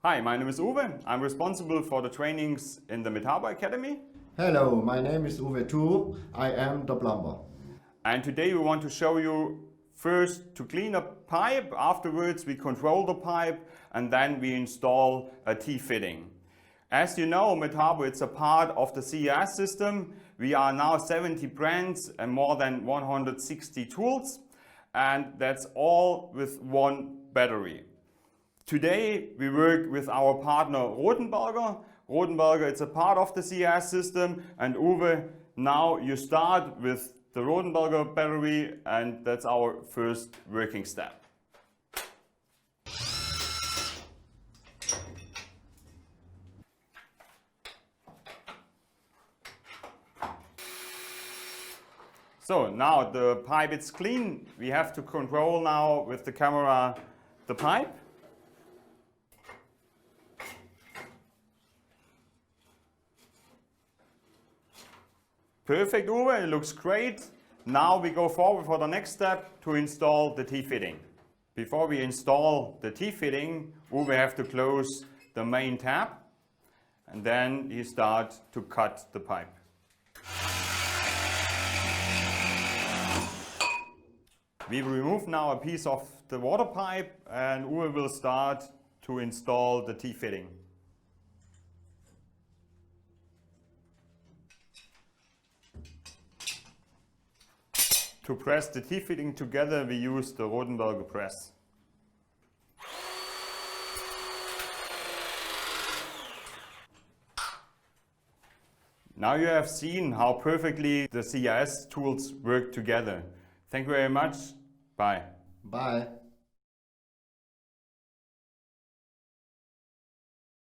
Hi, my name is Uwe. I'm responsible for the trainings in the METABO Academy. Hello, my name is Uwe too. I am the plumber. And today we want to show you first to clean a pipe, afterwards we control the pipe, and then we install a T-fitting. As you know, METABO, it's a part of the CAS system. We are now 70 brands and more than 160 tools, and that's all with one battery. Today we work with our partner ROTHENBERGER. ROTHENBERGER, it's a part of the CAS system, and Uwe, now you start with the ROTHENBERGER battery, and that's our first working step. So now the pipe is clean. We have to control now with the camera the pipe. Perfect, Uwe, it looks great. Now we go forward for the next step to install the T-fitting. Before we install the T-fitting, Uwe have to close the main tab, and then you start to cut the pipe. We remove now a piece of the water pipe, and Uwe will start to install the T-fitting. To press the T-fitting together, we use the ROTHENBERGER press. Now you have seen how perfectly the CAS tools work together. Thank you very much. Bye. Bye.